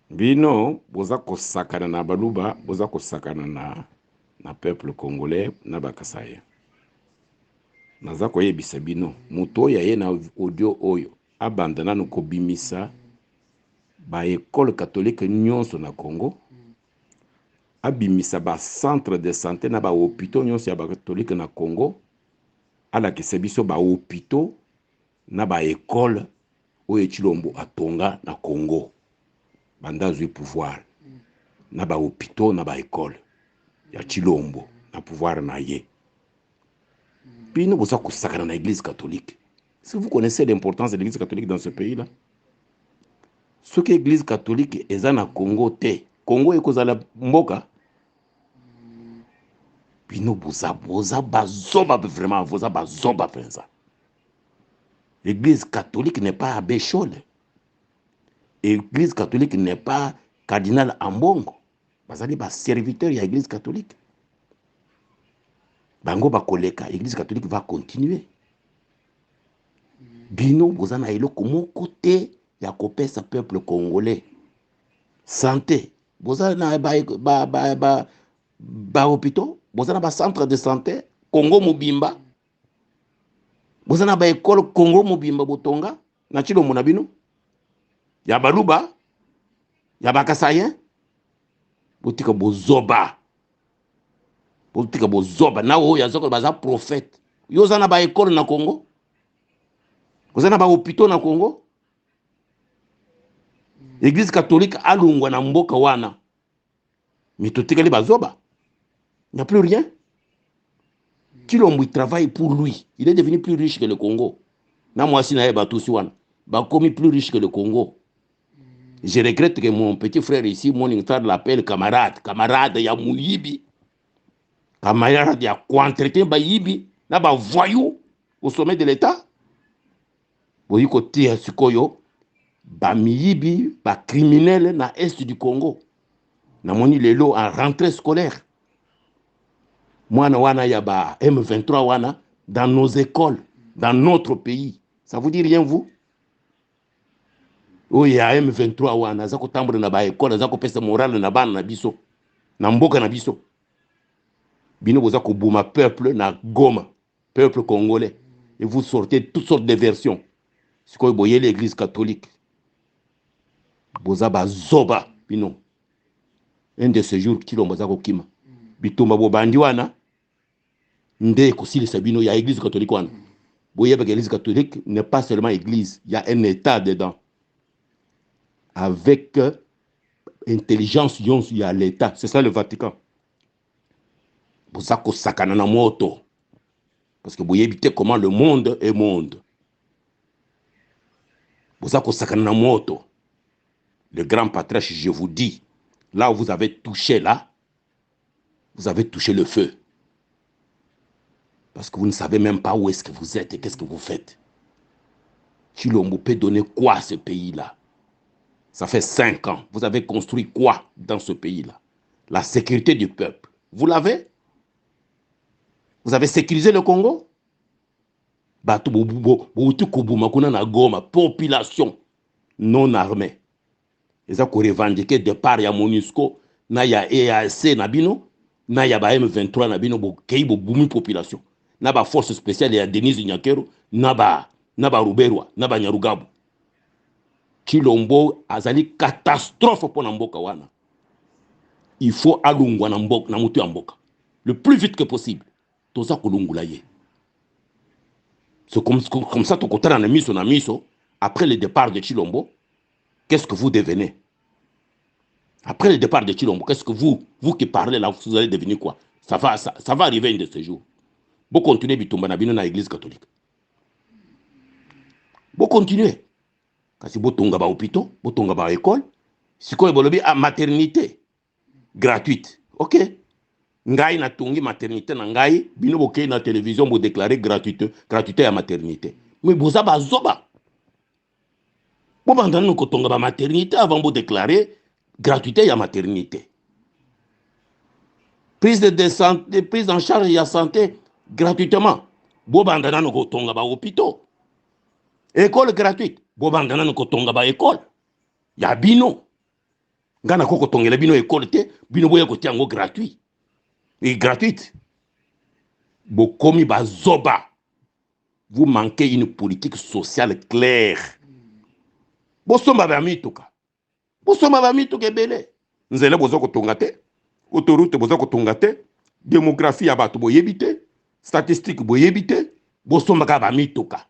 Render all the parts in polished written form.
Bino boza kosakana na baluba, boza kosakana na peuple congolais na bakasaye. Naza koyebisa bino muto oyo aye na audio oyo abandana no kobimisa ba école catholique nyonso na Congo, abimisa ba centre de santé na ba hôpitaux nyonso ya ba catholique na Congo, alakisa biso ba hôpitaux na ba école oyo Tshilombo atonga na Congo banda azwi pouvoir na ba hôpitaux na ba école ya Tshilombo na pouvoir na ye. Bino boza kosakana na église catholique. Si vous connaissez l'importance de l'église catholique dans ce pays-là, ce que l'église catholique est na Congo te, Congo ekozala mboka, bino boza bazoba vraiment, boza bazoba penza. L'église catholique n'est pas Abbé Chole. L'église catholique n'est pas cardinal Ambongo. Bazali ba serviteur ya l'église catholique. Bango ba koleka, l'église catholique va continuer. Bino boza na eloko moko te ya kopesa peuple congolais. Santé, boza na ba hôpitaux, boza na ba centre de santé Congo Mobimba. Boza na ba école Congo Mobimba botonga na Tshilombo na bino. Ya baluba, ya bakasayen, botika bozoba. Botika bozoba na oyo yazoko baza prophète. Yoza na ba école na Congo. Boza na ba hôpitaux na Congo. L'église catholique alungwa na mboka wana. Mais totikali bazoba. Il n'y a plus rien. Tshilombo il travaille pour lui. Il est devenu plus riche que le Congo. Na mwasi na ye batusi wana. Bakomi plus riche que le Congo. Je regrette que mon petit frère ici, Morning Star, l'appelle camarade. Camarade ya muyibi. Camarade ya coentretenir bayibi. Na ba voyou au sommet de l'État. Boyi kotia sikoyo. Ba miyibi, ba criminel na est du Congo. Na moni lelo en rentrée scolaire. Mwana wana ya ba M23 wana dans nos écoles, dans notre pays. Ça vous dit rien vous? Oyo ya M23 wana za kotambola na ba école, za kopesa morale na bana na biso. Na mboka na biso. Bino boza kobuma peuple na Goma, peuple congolais. Et vous sortez toutes sortes de versions. Sikoyo boye l'église catholique. Boza bazoba bino. Un de ces jours Tshilombo za kokima. Bitumba bobandi wana nde kosilisa bino ya église catholique wana. Boye ba église catholique n'est pas seulement église, il y a un état dedans. Avec intelligence il y a l'état, c'est ça le Vatican. Boza ko sakana na moto. Parce que boye bité comment le monde est monde. Boza ko sakana na moto. Le grand patriarche, je vous dis, là où vous avez touché là, vous avez touché le feu. Parce que vous ne savez même pas où est-ce que vous êtes et qu'est-ce que vous faites. Tshilombo peut donner quoi à ce pays-là? Ça fait 5 ans. Vous avez construit quoi dans ce pays-là? La sécurité du peuple. Vous l'avez? Vous avez sécurisé le Congo? Population non armée. Ils ont revendiqué départ ya MONUSCO, na ya EAC na bino, na ya ba M23 na bino bo keibo bumi population. Na ba force spéciale ya Denise Nyakero, na ba Ruberwa, na ba Nyarugabu. Tshilombo azali catastrophe pour na mboka wana. Il faut alungwa na mboka na mutu ya mboka le plus vite que possible. Toza kolungula ye. C'est comme ça to kotana na miso après le départ de Tshilombo. Qu'est-ce que vous devenez? Après le départ de Tshilombo, qu'est-ce que vous qui parlez là, vous allez devenir quoi? Ça va arriver un de ces jours. Vous continuez bitumba na bino na église catholique. Vous continuez. Kasi vous tonga ba hôpitaux, vous tonga ba école, sikoy bolobi à maternité gratuite. OK. Ngai na tongi maternité na ngai, bino bokei na télévision bo déclarer gratuité à maternité. Mais boza ba zoba. Bo bandana no kotonga ba maternité avant bo déclarer gratuité à maternité. Prise en charge de la santé gratuitement. Bobandana no kotonga ba hôpitaux. École gratuite. Bobandana no kotonga ba école. Ya bino. Ngana koko tongela bino école te, bino boya kotia ngo gratuit. Et gratuite. Bokomi bazoba. Vous manquez une politique sociale claire. Bosomba ba mituka. Bosomba ba mituka ebele. Nzele bozo kotonga te. Autoroute bozo kotonga te. Démographie ya bato boyebi te. Statistique boyebi te. Bosomba ka ba mituka.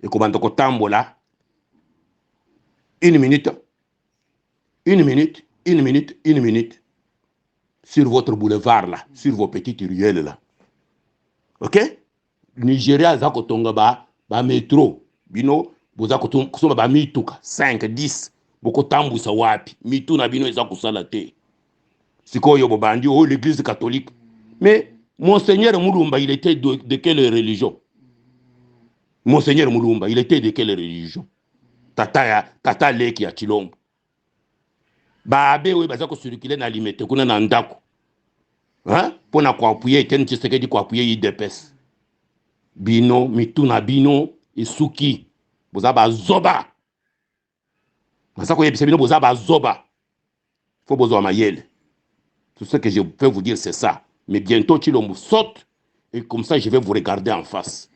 Et komanda kotambola. Une minute. Sur votre boulevard là, sur vos petites ruelles là. Ok? Nigeria za kotonga ba métro. Bino, boza kotonga ba mituka. 5, 10. Boko tambusa wapi. Mitu na bino eza kusala te. Sikoyo bobandi, oh l'église catholique. Mais, Monseigneur Moulumba, il était de quelle religion? Monseigneur Moulumba, il était de quelle religion? Tata Leki ya Chilombo. Baabe we baza ko circuler na limite kuna na ndako. Hein? Pona kwa appuyer Etienne Tshisekedi kwa appuyer IDPS. Bino mituna bino isuki. Boza bazoba. Baza ko yebisa bino boza bazoba. Faut bozo mayele. Tout ce que je peux vous dire c'est ça. Mais bientôt Chilombo saute et comme ça je vais vous regarder en face.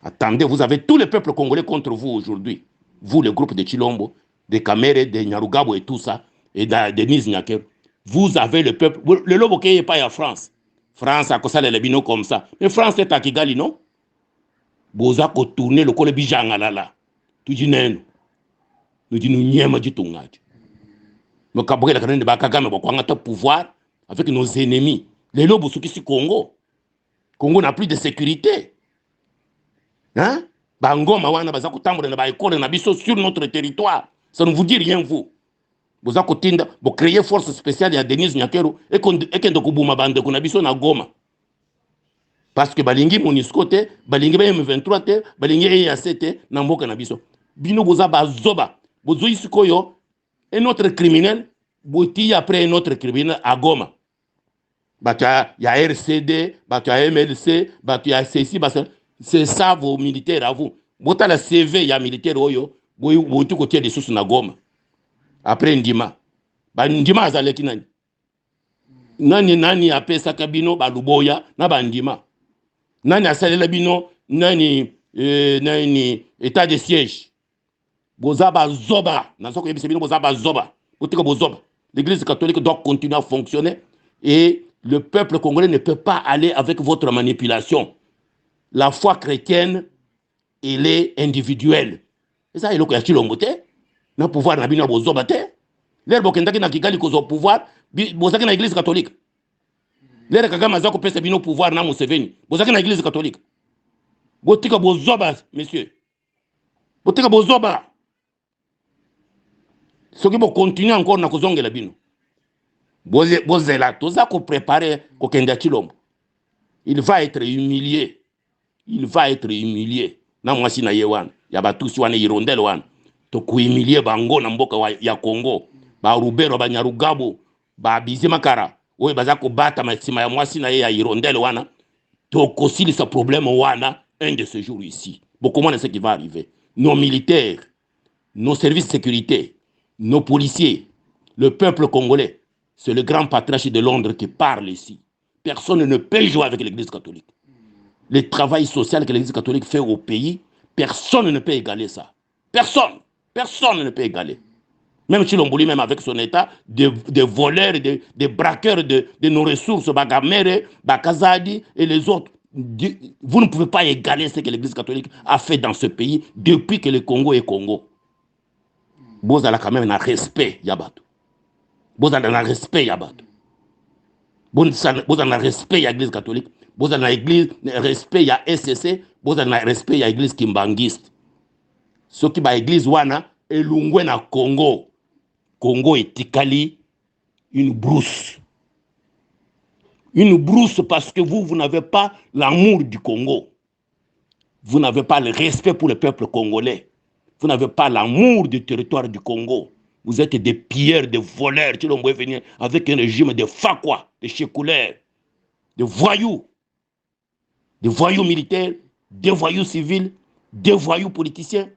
Attendez, vous avez tout le peuple congolais contre vous aujourd'hui. Vous le groupe de Chilombo, de Kamere, de Nyarugabo et tout ça. Et de Denise Nyakeru. Vous avez le peuple. Le lobo qui n'est pas en France. France a causé les bino comme ça. Mais France est à Kigali, non? Boza ko tourner le kole bijanga là. Tu dis non. Nous disons nous nyema du tungati. Mais quand la canne de Bakagame a pouvoir avec nos ennemis. Les lobos sont ici Congo. Congo n'a plus de sécurité. Hein? Bangoma wana baza ko tambola na ba école na biso sur notre territoire. Ça ne vous dit rien vous. Vous avez créé force spéciale à Denise Nyakeru et qu'on a bande qu'on a biso na Goma. Parce que balingi Monisco te, balingi M23 te, balingi EAC te, na mboka na biso. Bino boza bazoba. Bozo isikoyo, un autre criminel, boti après un autre criminel à Goma. Batua ya RCD, batua MLC, batua CC, c'est ça vos militaires à vous. Bota la CV ya militaire oyo, boti côté des sous na Goma. Après Ndima. Ndima azaleki nani? Nani apesa kabino baluboya na bandima. Nani asalela bino nani état de siège. Bozaba zoba. Nazoko yebise bino bozaba zoba. Botika bozoba. L'église catholique doit continuer à fonctionner et le peuple congolais ne peut pas aller avec votre manipulation. La foi chrétienne, elle est individuelle. Et ça, il y a Chilombo te. Na pouvoir na bino bozoba te. L'air bokendaki na Kigali kozo pouvoir, bozaki na église catholique. L'air Kagame azako pesa bino pouvoir na Museveni. Bozaki na église catholique. Botika bozoba, messieurs. Botika bozoba. Soki bo continuer encore na kozongela bino. Bozela toza ko préparer ko kenda Chilombo. Il va être humilié. Il va être humilié. Na mwasi na yewana, ya batusi wana irondele wana. To kuhimilie bango na mboka ya Congo. Ba Rubero, ba Nyarugabo, ba Bizimakara. Oye baza ko bata masima ya mwasi na ye ya irondele wana. To kosili sa problème wana un de ces jours ici. Bon, comment est-ce qui va arriver? Nos militaires, nos services de sécurité, nos policiers, le peuple congolais, c'est le grand patriarche de Londres qui parle ici. Personne ne peut jouer avec l'église catholique. Le travail social que l'église catholique fait au pays, personne ne peut égaler ça. Personne. Personne ne peut égaler. Même Chilombouli, même avec son état, de voleurs, de braqueurs de nos ressources, Bagamere, Bakazadi et les autres, vous ne pouvez pas égaler ce que l'église catholique a fait dans ce pays depuis que le Congo est Congo. Vous avez quand même un respect, Yabato. Vous avez un respect, Yabato. Vous avez un respect à l'église catholique. Vous avez un respect à SCC. Vous avez un respect à l'église kimbangiste. Ce qui est l'église wana et l'ungwe na Congo. Congo est tikali une brousse. Une brousse parce que vous n'avez pas l'amour du Congo. Vous n'avez pas le respect pour le peuple congolais. Vous n'avez pas l'amour du territoire du Congo. Vous êtes des pilleurs, des voleurs. Tu l'as venir avec un régime de fakwa, de chécouleurs, de voyous militaires, de voyous civils, de voyous politiciens.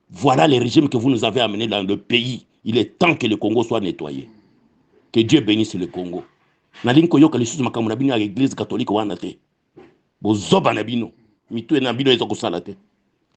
Voilà les régimes que vous nous avez amenés dans le pays. Il est temps que le Congo soit nettoyé. Que Dieu bénisse le Congo. Nalingi koyoka lisusu makambo na bino ya l'église catholique wana te. Bozoba na bino. Mitu na bino eza kosala te.